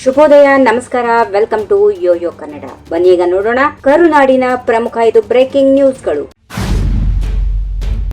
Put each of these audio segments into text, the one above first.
ಶುಭೋದಯ, ನಮಸ್ಕಾರ, welcome to Yoyo Kannada. ಬನ್ನಿ ಈಗ ನೋಡೋಣ ಕರುನಾಡಿನ ಪ್ರಮುಖ 5 ಬ್ರೇಕಿಂಗ್ ನ್ಯೂಸ್ಗಳು.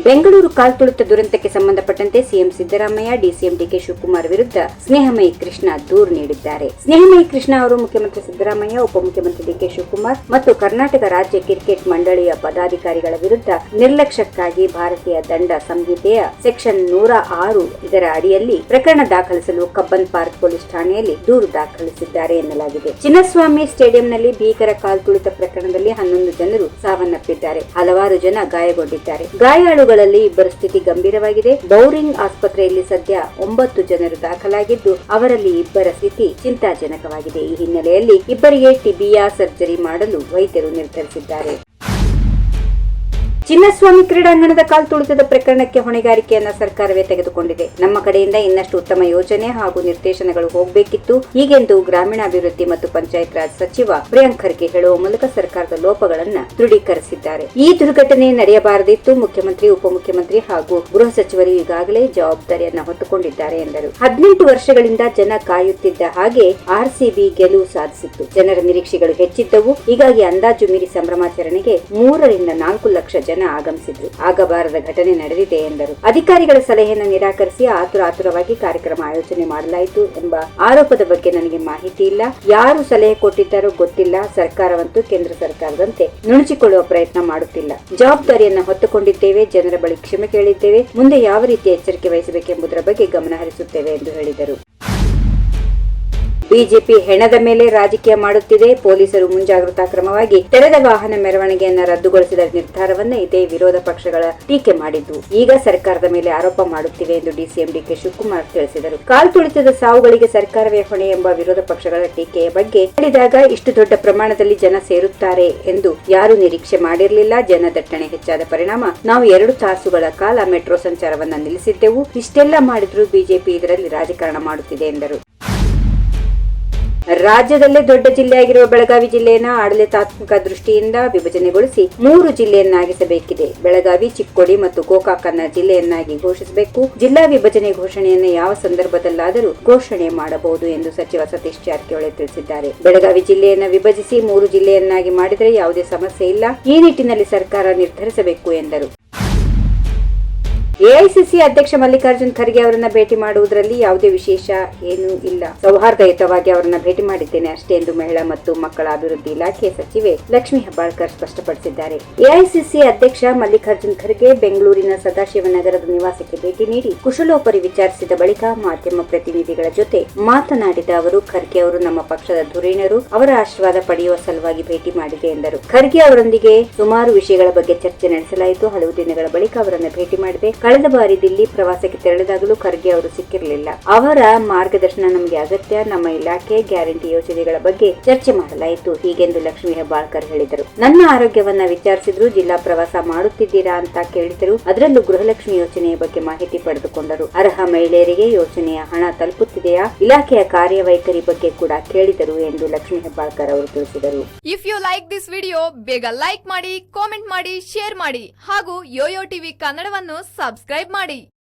ಬೆಂಗಳೂರು ಕಾಲ್ತುಳಿತ ದುರಂತಕ್ಕೆ ಸಂಬಂಧಪಟ್ಟಂತೆ ಸಿಎಂ ಸಿದ್ದರಾಮಯ್ಯ ಡಿಸಿಎಂ ಡಿಕೆ ಶಿವಕುಮಾರ್ ವಿರುದ್ಧ ಸ್ನೇಹಮಯಿ ಕೃಷ್ಣ ದೂರು ನೀಡಿದ್ದಾರೆ. ಸ್ನೇಹಮಯಿ ಕೃಷ್ಣ ಅವರು ಮುಖ್ಯಮಂತ್ರಿ ಸಿದ್ದರಾಮಯ್ಯ, ಉಪಮುಖ್ಯಮಂತ್ರಿ ಡಿಕೆ ಶಿವಕುಮಾರ್ ಮತ್ತು ಕರ್ನಾಟಕ ರಾಜ್ಯ ಕ್ರಿಕೆಟ್ ಮಂಡಳಿಯ ಪದಾಧಿಕಾರಿಗಳ ವಿರುದ್ಧ ನಿರ್ಲಕ್ಷ್ಯಕ್ಕಾಗಿ ಭಾರತೀಯ ದಂಡ ಸಂಹಿತೆಯ ಸೆಕ್ಷನ್ 106 ಇದರ ಅಡಿಯಲ್ಲಿ ಪ್ರಕರಣ ದಾಖಲಿಸಲು ಕಬ್ಬನ್ ಪಾರ್ಕ್ ಪೊಲೀಸ್ ಠಾಣೆಯಲ್ಲಿ ದೂರು ದಾಖಲಿಸಿದ್ದಾರೆ ಎನ್ನಲಾಗಿದೆ. ಚಿನ್ನಸ್ವಾಮಿ ಸ್ಟೇಡಿಯಂನಲ್ಲಿ ಭೀಕರ ಕಾಲ್ತುಳಿತ ಪ್ರಕರಣದಲ್ಲಿ 11 ಜನರು ಸಾವನ್ನಪ್ಪಿದ್ದಾರೆ, ಹಲವಾರು ಜನ ಗಾಯಗೊಂಡಿದ್ದಾರೆ. ಗಾಯಾಳುಗಳಲ್ಲಿ ಇಬ್ಬರ ಸ್ಥಿತಿ ಗಂಭೀರವಾಗಿದೆ. ಬೌರಿಂಗ್ ಆಸ್ಪತ್ರೆಯಲ್ಲಿ ಸದ್ಯ 9 ಜನರು ದಾಖಲಾಗಿದ್ದು, ಅವರಲ್ಲಿ ಇಬ್ಬರ ಸ್ಥಿತಿ ಚಿಂತಾಜನಕವಾಗಿದೆ. ಈ ಹಿನ್ನೆಲೆಯಲ್ಲಿ ಇಬ್ಬರಿಗೆ ಟಿಬಿಯಾ ಸರ್ಜರಿ ಮಾಡಲು ವೈದ್ಯರು ನಿರ್ಧರಿಸಿದ್ದಾರೆ. ಚಿನ್ನಸ್ವಾಮಿ ಕ್ರೀಡಾಂಗಣದ ಕಾಲ್ತುಳಿತದ ಪ್ರಕರಣಕ್ಕೆ ಹೊಣೆಗಾರಿಕೆಯನ್ನ ಸರ್ಕಾರವೇ ತೆಗೆದುಕೊಂಡಿದೆ. ನಮ್ಮ ಕಡೆಯಿಂದ ಇನ್ನಷ್ಟು ಉತ್ತಮ ಯೋಜನೆ ಹಾಗೂ ನಿರ್ದೇಶನಗಳು ಹೋಗಬೇಕಿತ್ತು, ಹೀಗೆಂದು ಗ್ರಾಮೀಣಾಭಿವೃದ್ಧಿ ಮತ್ತು ಪಂಚಾಯತ್ ರಾಜ್ ಸಚಿವ ಪ್ರಿಯಾಂಕ್ ಖರ್ಗೆ ಹೇಳುವ ಮೂಲಕ ಸರ್ಕಾರದ ಲೋಪಗಳನ್ನ ದೃಢೀಕರಿಸಿದ್ದಾರೆ. ಈ ದುರ್ಘಟನೆ ನಡೆಯಬಾರದಿತ್ತು. ಮುಖ್ಯಮಂತ್ರಿ, ಉಪಮುಖ್ಯಮಂತ್ರಿ ಹಾಗೂ ಗೃಹ ಸಚಿವರು ಈಗಾಗಲೇ ಜವಾಬ್ದಾರಿಯನ್ನ ಹೊತ್ತುಕೊಂಡಿದ್ದಾರೆ ಎಂದರು. 18 ವರ್ಷಗಳಿಂದ ಜನ ಕಾಯುತ್ತಿದ್ದ ಹಾಗೆ ಆರ್ಸಿಬಿ ಗೆಲುವು ಸಾಧಿಸಿತ್ತು. ಜನರ ನಿರೀಕ್ಷೆಗಳು ಹೆಚ್ಚಿದ್ದವು. ಹೀಗಾಗಿ ಅಂದಾಜು ಮೀರಿ ಸಂಭ್ರಮಾಚರಣೆಗೆ 3 ರಿಂದ 4 ಲಕ್ಷ ಜನ ಆಗಮಿಸಿದ್ರು. ಆಗಬಾರದ ಘಟನೆ ನಡೆದಿದೆ ಎಂದರು. ಅಧಿಕಾರಿಗಳ ಸಲಹೆಯನ್ನು ನಿರಾಕರಿಸಿ ಆತುರವಾಗಿ ಕಾರ್ಯಕ್ರಮ ಆಯೋಜನೆ ಮಾಡಲಾಯಿತು ಎಂಬ ಆರೋಪದ ಬಗ್ಗೆ ನನಗೆ ಮಾಹಿತಿ ಇಲ್ಲ. ಯಾರು ಸಲಹೆ ಕೊಟ್ಟಿದ್ದಾರೋ ಗೊತ್ತಿಲ್ಲ. ಸರ್ಕಾರವಂತೂ ಕೇಂದ್ರ ಸರ್ಕಾರದಂತೆ ನುಣುಚಿಕೊಳ್ಳುವ ಪ್ರಯತ್ನ ಮಾಡುತ್ತಿಲ್ಲ. ಜವಾಬ್ದಾರಿಯನ್ನ ಹೊತ್ತುಕೊಂಡಿದ್ದೇವೆ, ಜನರ ಬಳಿ ಕ್ಷಮೆ ಕೇಳಿದ್ದೇವೆ, ಮುಂದೆ ಯಾವ ರೀತಿಯ ಎಚ್ಚರಿಕೆ ವಹಿಸಬೇಕೆಂಬುದರ ಬಗ್ಗೆ ಗಮನ ಹರಿಸುತ್ತೇವೆ ಎಂದು ಹೇಳಿದರು. ಬಿಜೆಪಿ ಹೆಣದ ಮೇಲೆ ರಾಜಕೀಯ ಮಾಡುತ್ತಿದೆ. ಪೊಲೀಸರು ಮುಂಜಾಗ್ರತಾ ಕ್ರಮವಾಗಿ ತೆರೆದ ವಾಹನ ಮೆರವಣಿಗೆಯನ್ನ ರದ್ದುಗೊಳಿಸಿದ ನಿರ್ಧಾರವನ್ನ ಇದೇ ವಿರೋಧ ಪಕ್ಷಗಳ ಟೀಕೆ ಮಾಡಿದ್ದು, ಈಗ ಸರ್ಕಾರದ ಮೇಲೆ ಆರೋಪ ಮಾಡುತ್ತಿವೆ ಎಂದು ಡಿಸಿಎಂ ಡಿಕೆ ಶಿವಕುಮಾರ್ ತಿಳಿಸಿದರು. ಕಾಲ್ತುಳಿತದ ಸಾವುಗಳಿಗೆ ಸರ್ಕಾರವೇ ಹೊಣೆ ಎಂಬ ವಿರೋಧ ಪಕ್ಷಗಳ ಟೀಕೆಯ ಬಗ್ಗೆ ಹೇಳಿದಾಗ, ಇಷ್ಟು ದೊಡ್ಡ ಪ್ರಮಾಣದಲ್ಲಿ ಜನ ಸೇರುತ್ತಾರೆ ಎಂದು ಯಾರು ನಿರೀಕ್ಷೆ ಮಾಡಿರಲಿಲ್ಲ. ಜನದಟ್ಟಣೆ ಹೆಚ್ಚಾದ ಪರಿಣಾಮ ನಾವು 2 ತಾಸುಗಳ ಕಾಲ ಮೆಟ್ರೋ ಸಂಚಾರವನ್ನ ನಿಲ್ಲಿಸಿದ್ದೆವು. ಇಷ್ಟೆಲ್ಲ ಮಾಡಿದ್ರೂ ಬಿಜೆಪಿ ಇದರಲ್ಲಿ ರಾಜಕಾರಣ ಮಾಡುತ್ತಿದೆ ಎಂದರು. ರಾಜ್ಯದಲ್ಲೇ ದೊಡ್ಡ ಜಿಲ್ಲೆಯಾಗಿರುವ ಬೆಳಗಾವಿ ಜಿಲ್ಲೆಯನ್ನ ಆಡಳಿತಾತ್ಮಕ ದೃಷ್ಟಿಯಿಂದ ವಿಭಜನೆಗೊಳಿಸಿ 3 ಜಿಲ್ಲೆಯನ್ನಾಗಿಸಬೇಕಿದೆ. ಬೆಳಗಾವಿ, ಚಿಕ್ಕೋಡಿ ಮತ್ತು ಗೋಕಾಕನ್ನ ಜಿಲ್ಲೆಯನ್ನಾಗಿ ಘೋಷಿಸಬೇಕು. ಜಿಲ್ಲಾ ವಿಭಜನೆ ಘೋಷಣೆಯನ್ನು ಯಾವ ಸಂದರ್ಭದಲ್ಲಾದರೂ ಘೋಷಣೆ ಮಾಡಬಹುದು ಎಂದು ಸಚಿವ ಸತೀಶ್ ಜಾರಕಿಹೊಳಿ ತಿಳಿಸಿದ್ದಾರೆ. ಬೆಳಗಾವಿ ಜಿಲ್ಲೆಯನ್ನ ವಿಭಜಿಸಿ 3 ಜಿಲ್ಲೆಯನ್ನಾಗಿ ಮಾಡಿದರೆ ಯಾವುದೇ ಸಮಸ್ಯೆ ಇಲ್ಲ. ಈ ನಿಟ್ಟಿನಲ್ಲಿ ಸರ್ಕಾರ ನಿರ್ಧರಿಸಬೇಕು ಎಂದರು. ಎಐಸಿಸಿ ಅಧ್ಯಕ್ಷ ಮಲ್ಲಿಕಾರ್ಜುನ್ ಖರ್ಗೆ ಅವರನ್ನ ಭೇಟಿ ಮಾಡುವುದರಲ್ಲಿ ಯಾವುದೇ ವಿಶೇಷ ಏನೂ ಇಲ್ಲ. ಸೌಹಾರ್ದಯುತವಾಗಿ ಅವರನ್ನ ಭೇಟಿ ಮಾಡಿದ್ದೇನೆ ಅಷ್ಟೇ ಎಂದು ಮಹಿಳಾ ಮತ್ತು ಮಕ್ಕಳ ಅಭಿವೃದ್ಧಿ ಇಲಾಖೆ ಸಚಿವೆ ಲಕ್ಷ್ಮೀ ಹೆಬ್ಬಾಳ್ಕರ್ ಸ್ಪಷ್ಟಪಡಿಸಿದ್ದಾರೆ. ಎಐಸಿಸಿ ಅಧ್ಯಕ್ಷ ಮಲ್ಲಿಕಾರ್ಜುನ್ ಖರ್ಗೆ ಬೆಂಗಳೂರಿನ ಸದಾಶಿವನಗರದ ನಿವಾಸಕ್ಕೆ ಭೇಟಿ ನೀಡಿ ಕುಶಲೋಪರಿ ವಿಚಾರಿಸಿದ ಬಳಿಕ ಮಾಧ್ಯಮ ಪ್ರತಿನಿಧಿಗಳ ಜೊತೆ ಮಾತನಾಡಿದ ಅವರು, ಖರ್ಗೆ ಅವರು ನಮ್ಮ ಪಕ್ಷದ ಧುರೀಣರು, ಅವರ ಆಶೀರ್ವಾದ ಪಡೆಯುವ ಸಲುವಾಗಿ ಭೇಟಿ ಮಾಡಿದೆ ಎಂದರು. ಖರ್ಗೆ ಅವರೊಂದಿಗೆ ಸುಮಾರು ವಿಷಯಗಳ ಬಗ್ಗೆ ಚರ್ಚೆ ನಡೆಸಲಾಯಿತು. ಹಲವು ದಿನಗಳ ಬಳಿಕ ಅವರನ್ನ ಭೇಟಿ ಮಾಡಿದೆ. ಕಳೆದ ಬಾರಿ ದಿಲ್ಲಿ ಪ್ರವಾಸಕ್ಕೆ ತೆರಳಿದಾಗಲೂ ಖರ್ಗೆ ಅವರು ಸಿಕ್ಕಿರಲಿಲ್ಲ. ಅವರ ಮಾರ್ಗದರ್ಶನ ನಮಗೆ ಅಗತ್ಯ. ನಮ್ಮ ಇಲಾಖೆ ಗ್ಯಾರಂಟಿ ಯೋಜನೆಗಳ ಬಗ್ಗೆ ಚರ್ಚೆ ಮಾಡಲಾಯಿತು, ಹೀಗೆಂದು ಲಕ್ಷ್ಮೀ ಹೆಬ್ಬಾಳ್ಕರ್ ಹೇಳಿದರು. ನನ್ನ ಆರೋಗ್ಯವನ್ನ ವಿಚಾರಿಸಿದ್ರು. ಜಿಲ್ಲಾ ಪ್ರವಾಸ ಮಾಡುತ್ತಿದ್ದೀರಾ ಅಂತ ಕೇಳಿದರು. ಅದರಲ್ಲೂ ಗೃಹಲಕ್ಷ್ಮಿ ಯೋಜನೆಯ ಬಗ್ಗೆ ಮಾಹಿತಿ ಪಡೆದುಕೊಂಡರು. ಅರ್ಹ ಮಹಿಳೆಯರಿಗೆ ಯೋಜನೆಯ ಹಣ ತಲುಪುತ್ತಿದೆಯಾ, ಇಲಾಖೆಯ ಕಾರ್ಯವೈಖರಿ ಬಗ್ಗೆ ಕೂಡ ಕೇಳಿದರು ಎಂದು ಲಕ್ಷ್ಮೀ ಹೆಬ್ಬಾಳ್ಕರ್ ಅವರು ತಿಳಿಸಿದರು. If you like this video, ಬೇಗ ಲೈಕ್ ಮಾಡಿ, ಕಾಮೆಂಟ್ ಮಾಡಿ, ಶೇರ್ ಮಾಡಿ ಹಾಗೂ ಯೋಯೋ ಟಿವಿ ಕನ್ನಡವನ್ನು ಸಬ್ಸ್ಕ್ರೈಬ್ ಮಾಡಿ.